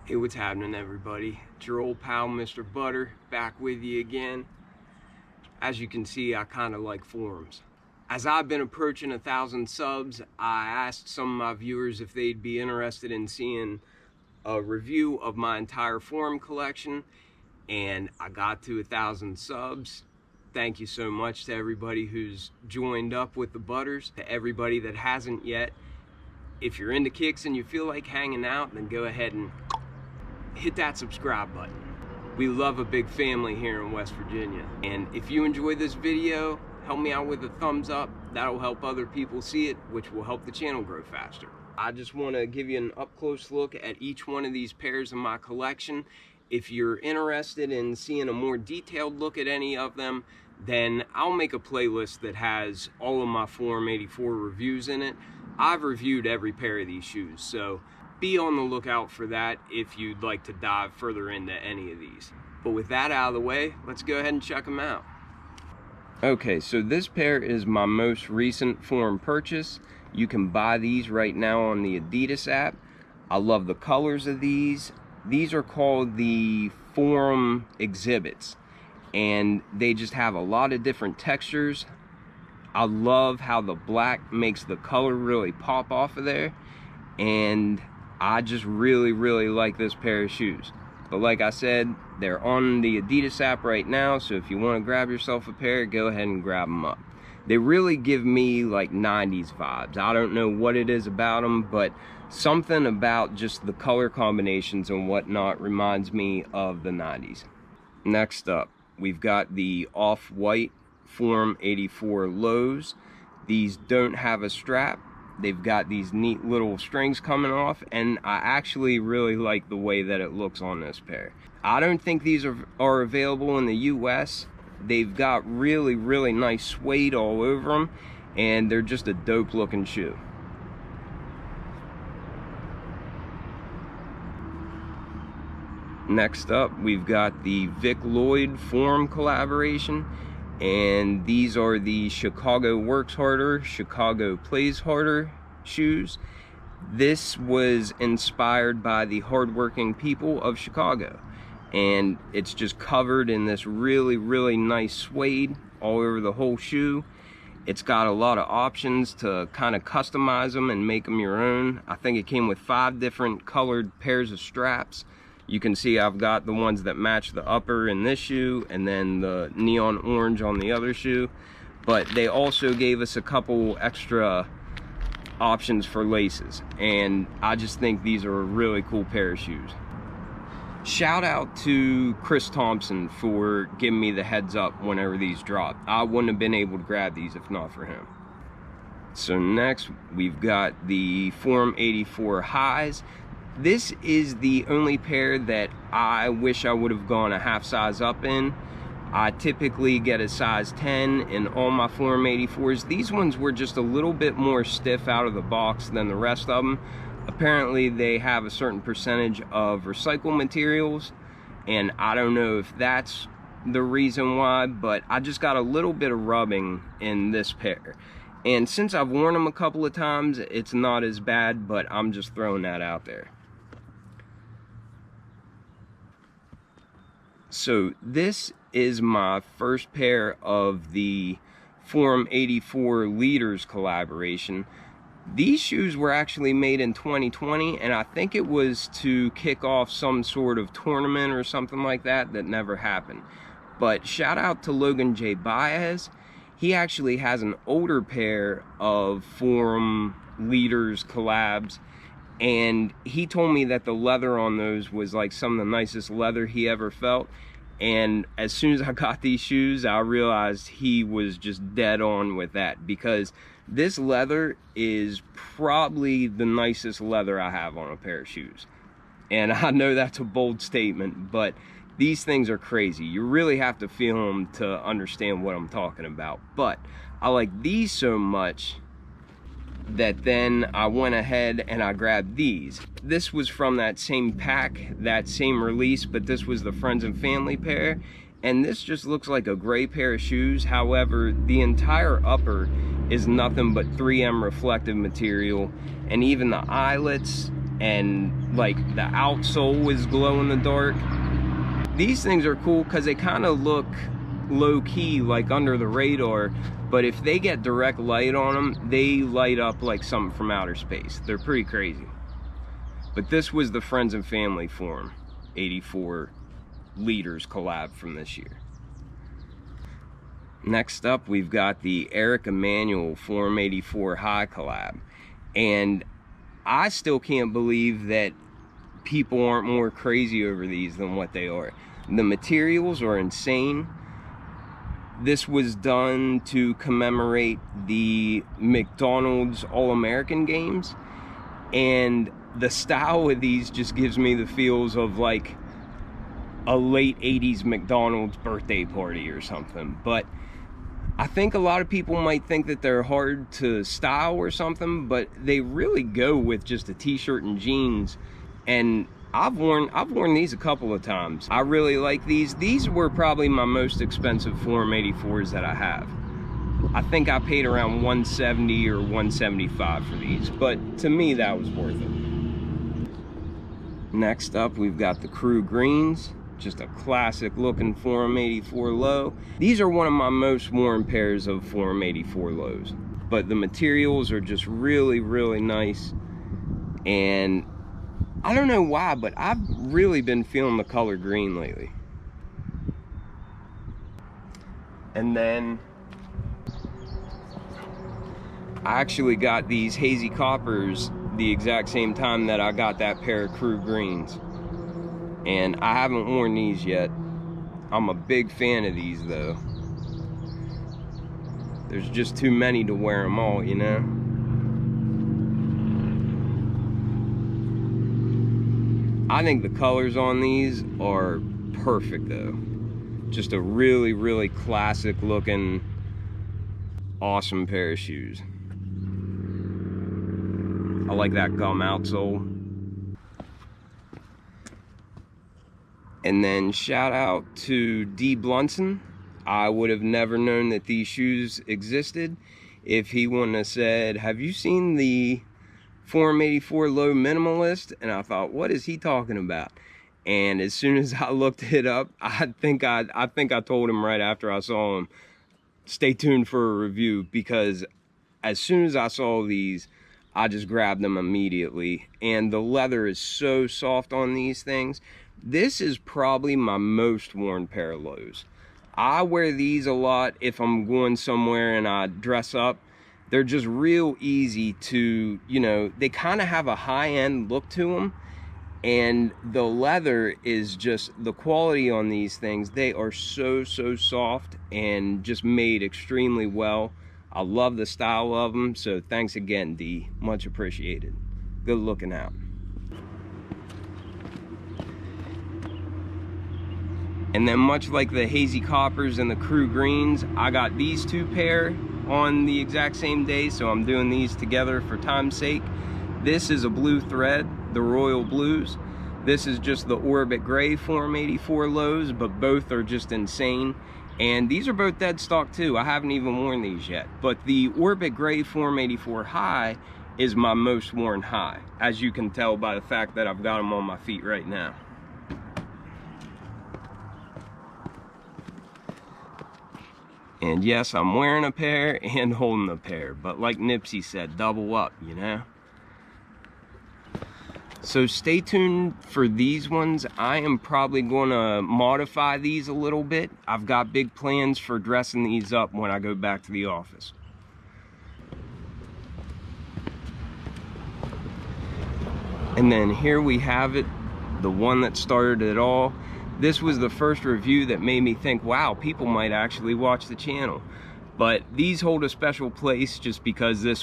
Hey, what's happening, everybody? It's your old pal, Mr. Butter, back with you again. As you can see, I kind of like forums. As I've been approaching 1,000 subs, I asked some of my viewers if they'd be interested in seeing a review of my entire forum collection, and I got to 1,000 subs. Thank you so much to everybody who's joined up with the Butters. To everybody that hasn't yet, if you're into kicks and you feel like hanging out, then go ahead and hit that subscribe button. We love a big family here in West Virginia. And if you enjoy this video, help me out with a thumbs up. That'll help other people see it, which will help the channel grow faster. I just want to give you an up-close look at each one of these pairs in my collection. If you're interested in seeing a more detailed look at any of them, then I'll make a playlist that has all of my Forum 84 reviews in it. I've reviewed every pair of these shoes, so be on the lookout for that if you'd like to dive further into any of these. But with that out of the way, let's go ahead and check them out. Okay, so this pair is my most recent Forum purchase. You can buy these right now on the Adidas app. I love the colors of these. These are called the Forum Exhibits, and they just have a lot of different textures. I love how the black makes the color really pop off of there, and I just really like this pair of shoes. But like I said, they're on the Adidas app right now, so if you want to grab yourself a pair, go ahead and grab them up. They really give me like 90s vibes. I don't know what it is about them, but something about just the color combinations and whatnot reminds me of the 90s. Next up, we've got the off-white Forum 84 lows. These don't have a strap. They've got these neat little strings coming off, and I actually really like the way that it looks on this pair. I don't think these are available in the US. They've got really nice suede all over them, and they're just a dope looking shoe. Next up, we've got the Vic Lloyd Forum collaboration, and these are the Chicago Works Harder, Chicago Plays Harder shoes. This was inspired by the hardworking people of Chicago, and it's just covered in this really nice suede all over the whole shoe. It's got a lot of options to kind of customize them and make them your own. I think it came with 5 different colored pairs of straps. You can see I've got the ones that match the upper in this shoe, and then the neon orange on the other shoe. But they also gave us a couple extra options for laces, and I just think these are a really cool pair of shoes. Shout out to Chris Thompson for giving me the heads up whenever these dropped. I wouldn't have been able to grab these if not for him. So next, we've got the Forum 84 Highs. This is the only pair that I wish I would have gone a half size up in. I typically get a size 10 in all my Forum 84s. These ones were just a little bit more stiff out of the box than the rest of them. Apparently they have a certain percentage of recycled materials, and I don't know if that's the reason why, but I just got a little bit of rubbing in this pair. And since I've worn them a couple of times, it's not as bad, but I'm just throwing that out there. So this is my first pair of the Forum 84 Leaders collaboration. These shoes were actually made in 2020, and I think it was to kick off some sort of tournament or something like that never happened. But shout out to Logan J. Baez. He actually has an older pair of Forum Leaders collabs, and he told me that the leather on those was like some of the nicest leather he ever felt. And as soon as I got these shoes, I realized he was just dead on with that, because this leather is probably the nicest leather I have on a pair of shoes. And I know that's a bold statement, but these things are crazy. You really have to feel them to understand what I'm talking about. But I like these so much that then I went ahead and I grabbed these. This was from that same pack, that same release, but this was the Friends and Family pair, and this just looks like a gray pair of shoes. However, the entire upper is nothing but 3M reflective material, and even the eyelets and like the outsole is glow in the dark. These things are cool because they kind of look low-key, like under the radar, but if they get direct light on them, they light up like something from outer space. They're pretty crazy. But this was the Friends and Family Forum 84 liters collab from this year. Next up, we've got the Emanuel Forum 84 High collab, and I still can't believe that people aren't more crazy over these than what they are. The materials are insane. This was done to commemorate the McDonald's All-American games, and the style of these just gives me the feels of like a late 80s McDonald's birthday party or something. But I think a lot of people might think that they're hard to style or something, but they really go with just a t-shirt and jeans. And I've worn these a couple of times. I really like these. These were probably my most expensive Forum 84s that I have. I think I paid around $170 or $175 for these, but to me that was worth it. Next up, we've got the Crew Greens, just a classic looking Forum 84 low. These are one of my most worn pairs of Forum 84 lows, but the materials are just really, really nice. And I don't know why, but I've really been feeling the color green lately. And then I actually got these hazy coppers the exact same time that I got that pair of Crew Greens. And I haven't worn these yet. I'm a big fan of these though. There's just too many to wear them all, you know? I think the colors on these are perfect though. Just a really, really classic looking, awesome pair of shoes. I like that gum outsole. And then shout out to D. Blunson. I would have never known that these shoes existed if he wouldn't have said, "Have you seen the Forum 84 Low Minimalist?" And I thought, what is he talking about? And as soon as I looked it up, I think I told him right after I saw him, stay tuned for a review, because as soon as I saw these, I just grabbed them immediately. And the leather is so soft on these things. This is probably my most worn pair of lows. I wear these a lot if I'm going somewhere and I dress up. They're just real easy to, you know, they kind of have a high-end look to them. And the leather is just, the quality on these things, they are so soft and just made extremely well. I love the style of them, so thanks again, D. Much appreciated. Good looking out. And then much like the hazy coppers and the Crew Greens, I got these two pair on the exact same day, so I'm doing these together for time's sake. This is a blue thread, the Royal Blues. This is just the Orbit Gray Forum 84 lows, but both are just insane. And these are both dead stock too. I haven't even worn these yet. But the Orbit Gray Forum 84 High is my most worn high, as you can tell by the fact that I've got them on my feet right now. And yes, I'm wearing a pair and holding a pair, but like Nipsey said, double up, you know? So stay tuned for these ones. I am probably gonna modify these a little bit. I've got big plans for dressing these up when I go back to the office. And then here we have it, the one that started it all. This was the first review that made me think, wow, people might actually watch the channel. But these hold a special place just because this